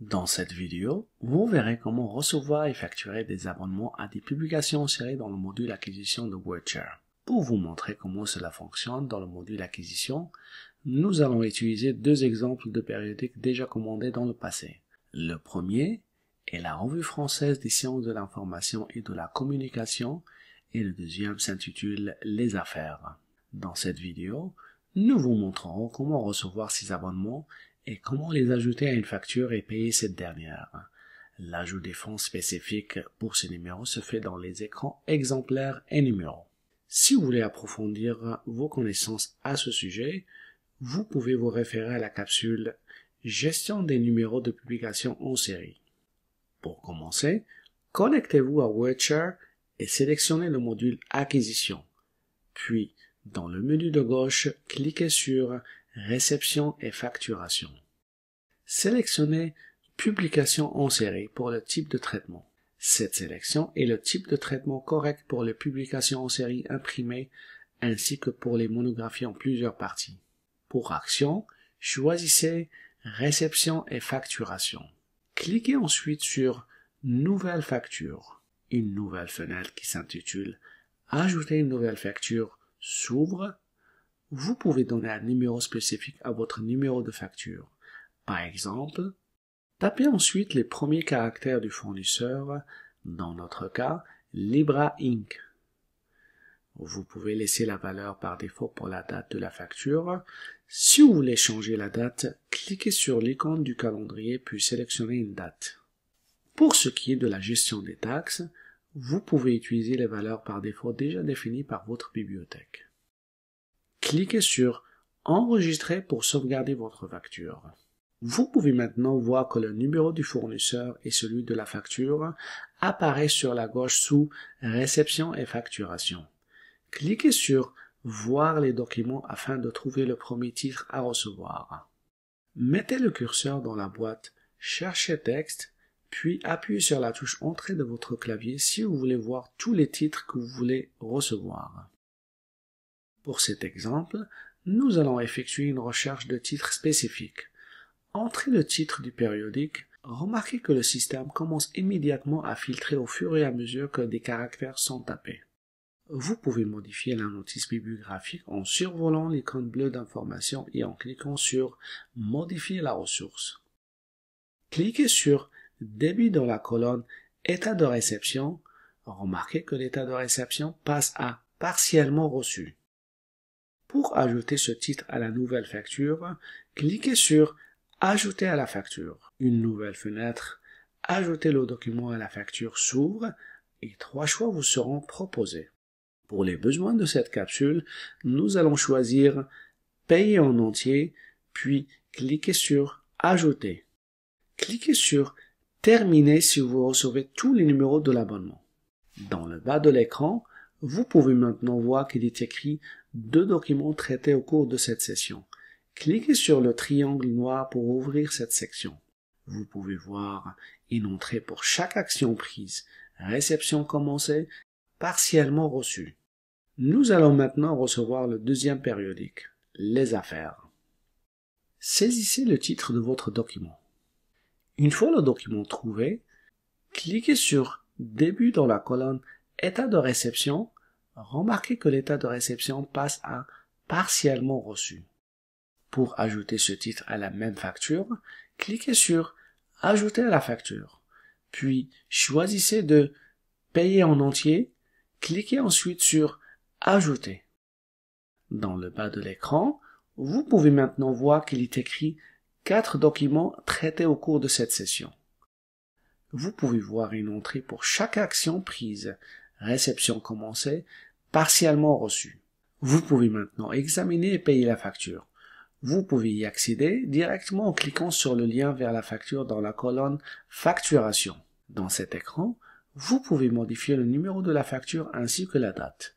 Dans cette vidéo, vous verrez comment recevoir et facturer des abonnements à des publications en série dans le module acquisition de Wordshare. Pour vous montrer comment cela fonctionne dans le module acquisition, nous allons utiliser deux exemples de périodiques déjà commandés dans le passé. Le premier est la Revue française des sciences de l'information et de la communication et le deuxième s'intitule Les affaires. Dans cette vidéo, nous vous montrerons comment recevoir ces abonnements et comment les ajouter à une facture et payer cette dernière. L'ajout des fonds spécifiques pour ces numéros se fait dans les écrans exemplaires et numéros. Si vous voulez approfondir vos connaissances à ce sujet, vous pouvez vous référer à la capsule Gestion des numéros de publication en série. Pour commencer, connectez-vous à Wordshare et sélectionnez le module Acquisition. Puis, dans le menu de gauche, cliquez sur Réception et facturation. Sélectionnez Publication en série pour le type de traitement. Cette sélection est le type de traitement correct pour les publications en série imprimées ainsi que pour les monographies en plusieurs parties. Pour Action, choisissez Réception et facturation. Cliquez ensuite sur Nouvelle facture. Une nouvelle fenêtre qui s'intitule Ajouter une nouvelle facture s'ouvre. Vous pouvez donner un numéro spécifique à votre numéro de facture. Par exemple, tapez ensuite les premiers caractères du fournisseur, dans notre cas, Libra Inc. Vous pouvez laisser la valeur par défaut pour la date de la facture. Si vous voulez changer la date, cliquez sur l'icône du calendrier puis sélectionnez une date. Pour ce qui est de la gestion des taxes, vous pouvez utiliser les valeurs par défaut déjà définies par votre bibliothèque. Cliquez sur Enregistrer pour sauvegarder votre facture. Vous pouvez maintenant voir que le numéro du fournisseur et celui de la facture apparaissent sur la gauche sous Réception et facturation. Cliquez sur Voir les documents afin de trouver le premier titre à recevoir. Mettez le curseur dans la boîte Chercher texte, puis appuyez sur la touche Entrée de votre clavier si vous voulez voir tous les titres que vous voulez recevoir. Pour cet exemple, nous allons effectuer une recherche de titres spécifiques. Entrez le titre du périodique. Remarquez que le système commence immédiatement à filtrer au fur et à mesure que des caractères sont tapés. Vous pouvez modifier la notice bibliographique en survolant l'icône bleue d'information et en cliquant sur Modifier la ressource. Cliquez sur Débit dans la colonne État de réception. Remarquez que l'état de réception passe à Partiellement reçu. Pour ajouter ce titre à la nouvelle facture, cliquez sur Ajouter à la facture. Une nouvelle fenêtre Ajouter le document à la facture s'ouvre et 3 choix vous seront proposés. Pour les besoins de cette capsule, nous allons choisir Payer en entier, puis cliquez sur Ajouter. Cliquez sur Terminer si vous recevez tous les numéros de l'abonnement. Dans le bas de l'écran, vous pouvez maintenant voir qu'il est écrit 2 documents traités au cours de cette session. Cliquez sur le triangle noir pour ouvrir cette section. Vous pouvez voir une entrée pour chaque action prise, réception commencée, partiellement reçue. Nous allons maintenant recevoir le deuxième périodique, les affaires. Saisissez le titre de votre document. Une fois le document trouvé, cliquez sur Début dans la colonne État de réception. Remarquez que l'état de réception passe à Partiellement reçu. Pour ajouter ce titre à la même facture, cliquez sur Ajouter à la facture. Puis choisissez de Payer en entier. Cliquez ensuite sur Ajouter. Dans le bas de l'écran, vous pouvez maintenant voir qu'il est écrit 4 documents traités au cours de cette session. Vous pouvez voir une entrée pour chaque action prise, réception commencée, partiellement reçue. Vous pouvez maintenant examiner et payer la facture. Vous pouvez y accéder directement en cliquant sur le lien vers la facture dans la colonne Facturation. Dans cet écran, vous pouvez modifier le numéro de la facture ainsi que la date.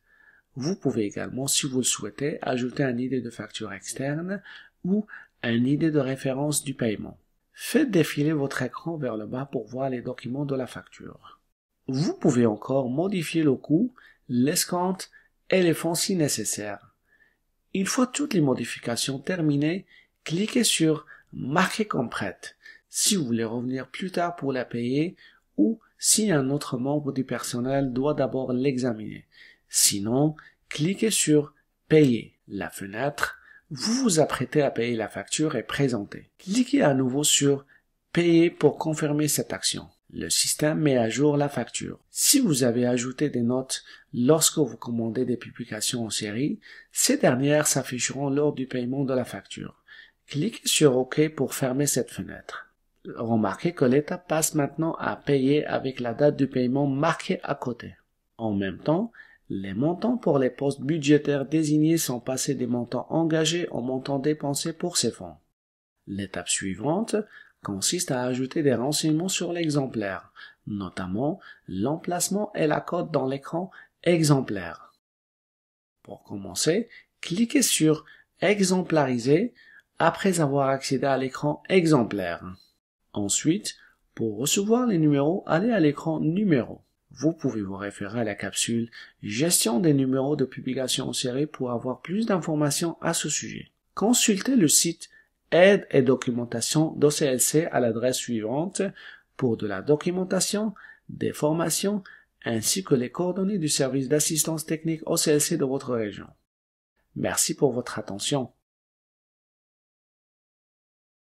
Vous pouvez également, si vous le souhaitez, ajouter un ID de facture externe ou un ID de référence du paiement. Faites défiler votre écran vers le bas pour voir les documents de la facture. Vous pouvez encore modifier le coût, l'escompte et les fonds si nécessaire. Une fois toutes les modifications terminées, cliquez sur Marquer comme prête. si vous voulez revenir plus tard pour la payer ou si un autre membre du personnel doit d'abord l'examiner. Sinon, cliquez sur « Payer ». La fenêtre « Vous vous apprêtez à payer la facture » est présentée. Cliquez à nouveau sur « Payer » pour confirmer cette action. Le système met à jour la facture. Si vous avez ajouté des notes lorsque vous commandez des publications en série, ces dernières s'afficheront lors du paiement de la facture. Cliquez sur OK pour fermer cette fenêtre. Remarquez que l'étape passe maintenant à payer avec la date du paiement marquée à côté. En même temps, les montants pour les postes budgétaires désignés sont passés des montants engagés aux montants dépensés pour ces fonds. L'étape suivante consiste à ajouter des renseignements sur l'exemplaire, notamment l'emplacement et la cote dans l'écran « Exemplaire ». Pour commencer, cliquez sur « Exemplariser » après avoir accédé à l'écran « Exemplaire ». Ensuite, pour recevoir les numéros, allez à l'écran « Numéros ». Vous pouvez vous référer à la capsule « Gestion des numéros de publication en série » pour avoir plus d'informations à ce sujet. Consultez le site Aide et documentation d'OCLC à l'adresse suivante pour de la documentation, des formations, ainsi que les coordonnées du service d'assistance technique OCLC de votre région. Merci pour votre attention.